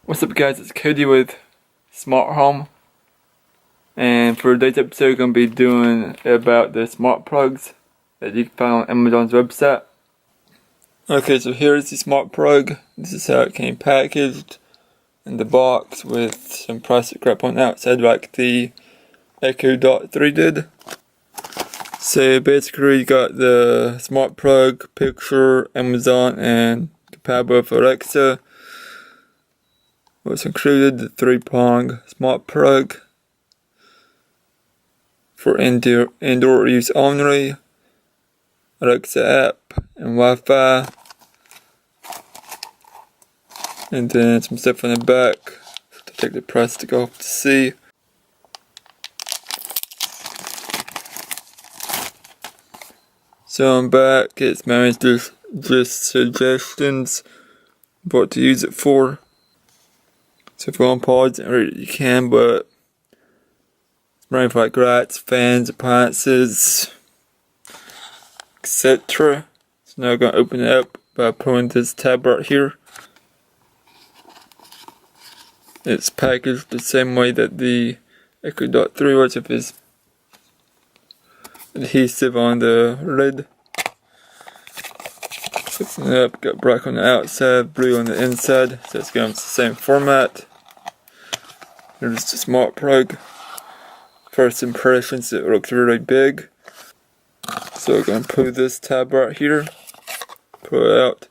What's up guys, it's Cody with Smart Home, and for today's episode we're going to be doing about the smart plugs that you can find on Amazon's website. Okay, so here's the smart plug. This is how it came packaged in the box with some plastic wrap on the outside like the Echo Dot 3 did. So basically you got the smart plug, picture, Amazon, and compatible with Alexa. What's included: the 3-prong smart plug for indoor use only, Alexa app, and Wi-Fi, and then some stuff on the back to take the plastic off to see. So on back it's mainly just suggestions of what to use it for. So if you want to pause it, you can, but it's running for like lights, fans, appliances, etc. So now I'm going to open it up by pulling this tab right here. It's packaged the same way that the Echo Dot 3 was, with its adhesive on the lid. Fixing it up, got black on the outside, blue on the inside, so it's going to the same format. Here's the smart plug. First impressions, it looks really big. So we're going to pull this tab right here, pull it out.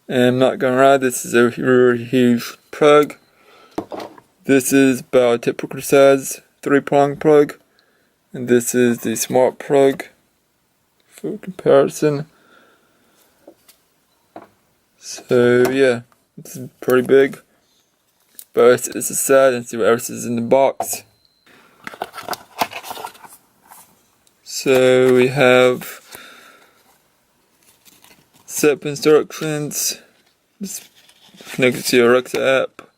And I'm not going to lie, this is a really huge plug. This is about a typical size 3-prong plug. And this is the smart plug for comparison. So yeah, it's pretty big. But let's set this aside and see what else is in the box. So we have setup instructions. Just connected to your Alexa app.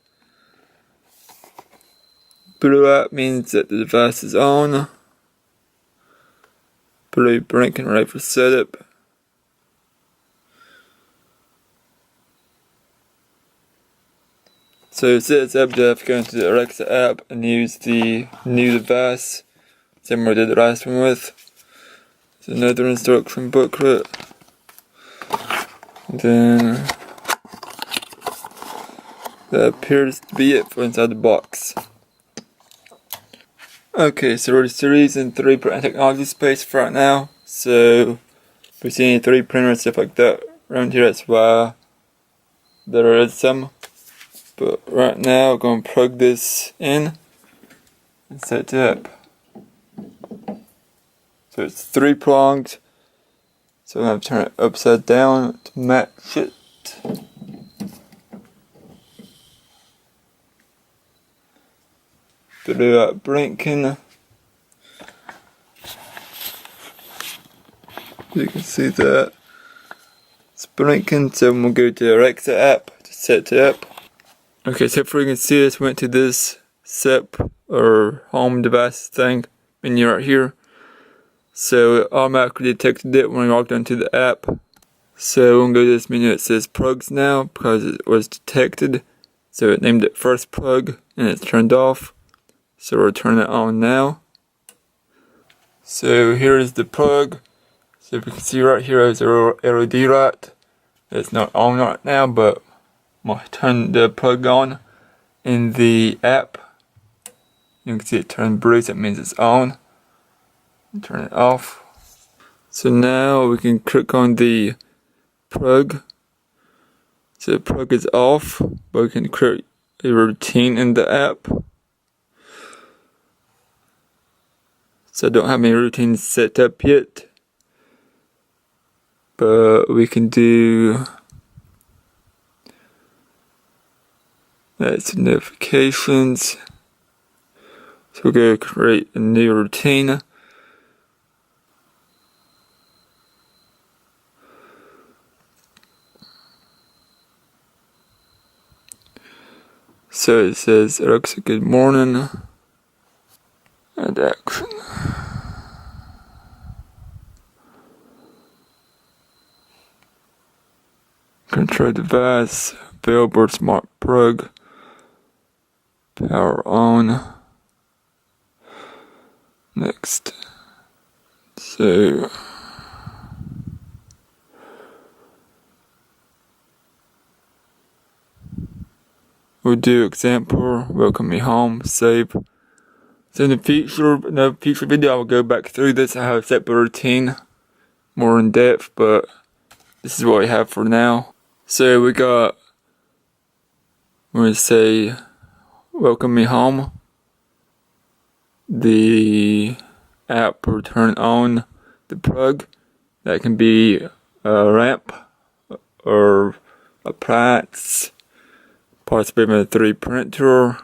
Blue app means that the device is on. Blue blinking right for setup. So to set this up, you have to go into the Alexa app and use the new device, same way I did the last one with. There's another instruction booklet. And then that appears to be it for inside the box. Okay, so we're just using 3D printing technology space for right now. So if we see any 3D printer and stuff like that around here, that's why there is some. But right now, I'm going to plug this in and set it up. So it's 3-pronged. So I'm going to turn it upside down to match it. Blue out blinking. You can see that it's blinking. So we'll go to the Alexa app to set it up. Okay, so if you can see this, went to this SEP or home device thing menu right here. So it automatically detected it when I logged into the app. So we'll go to this menu that says plugs now because it was detected. So it named it first plug and it's turned off. So we'll turn it on now. So here is the plug. So if you can see right here, there's a LED light. It's not on right now, but I'm going to turn the plug on in the app. You can see it turn blue, so that means it's on. And turn it off. So now we can click on the plug. So the plug is off, but we can create a routine in the app. So I don't have any routines set up yet, but we can do that's notifications. So we're going to create a new routine. So it says Alexa, good morning. Add action. Control device, Failboard smart plug. Power on. Next. So we'll do example, welcome me home, save. So in the future video, I will go back through this. I have a separate routine, more in depth, but this is what we have for now. So we got, we're going to say, welcome me home. The app will turn on the plug. That can be a ramp or appliance, possibly even a 3D printer,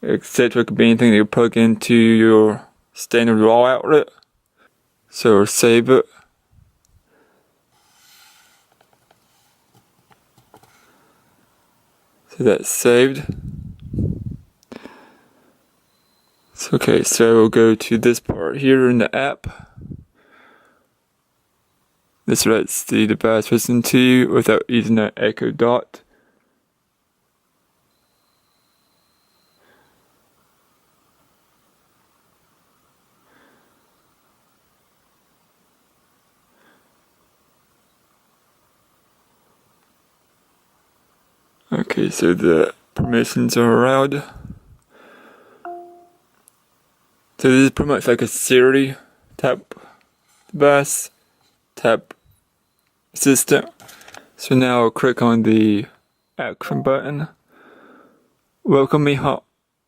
etc. It could be anything that you plug into your standard wall outlet. So we'll save it. So that's saved. So, okay, so we'll go to this part here in the app. This lets the device listen to you without using an echo dot. Okay, so the permissions are allowed. So this is pretty much like a Siri type device, type assistant. So now I'll click on the action button. Welcome me home.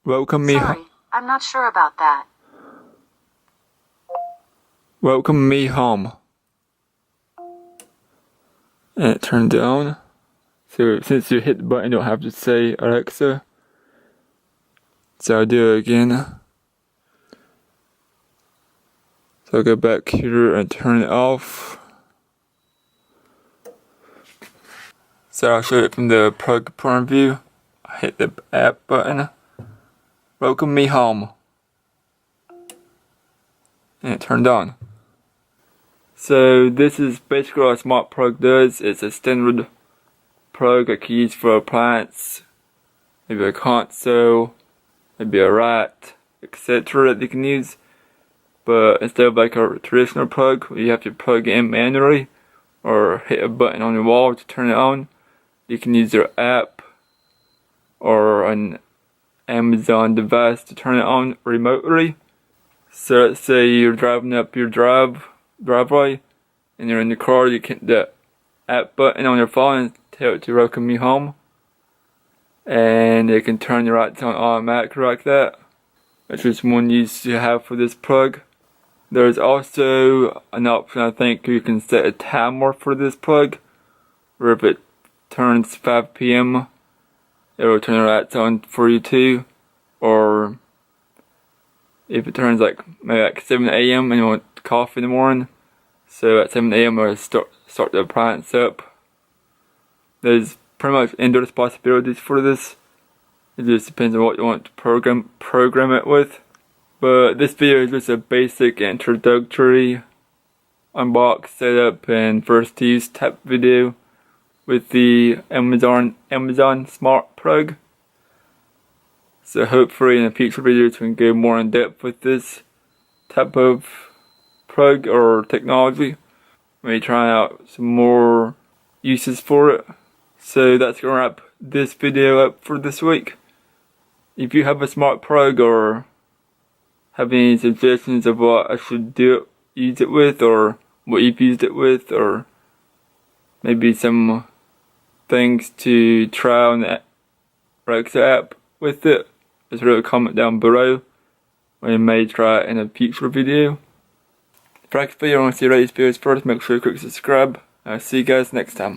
Sorry, I'm not sure about that. Welcome me home. And it turned on. So since you hit the button, you don't have to say Alexa. So I'll do it again. So I'll go back here and turn it off. So I'll show it from the plug point of view. I hit the app button. Welcome me home. And it turned on. So this is basically what a smart plug does. It's a standard plug I can use for appliance, maybe a console, maybe a rat, etc. that you can use. But instead of like a traditional plug where you have to plug it in manually or hit a button on your wall to turn it on, you can use your app or an Amazon device to turn it on remotely. So let's say you're driving up your driveway and you're in the car, you can hit the app button on your phone and tell it to welcome you home, and it can turn your lights on automatically like that. That's just one use you have for this plug. There's also an option, I think, you can set a timer for this plug, where if it turns 5 PM, it will turn the lights on for you too. Or if it turns like maybe like 7 AM and you want coffee in the morning, so at 7 AM it'll start the appliance up. There's pretty much endless possibilities for this. It just depends on what you want to program it with. But this video is just a basic introductory unbox, setup, and first use type video with the Amazon smart plug. So hopefully in the future videos we can go more in depth with this type of plug or technology. Maybe try out some more uses for it. So that's gonna wrap this video up for this week. If you have a smart plug or have any suggestions of what I should use it with, or what you've used it with, or maybe some things to try on the Alexa app with it, just leave a comment down below. We may try it in a future video. If you like this video and want to see the latest videos first, make sure you click subscribe. I'll see you guys next time.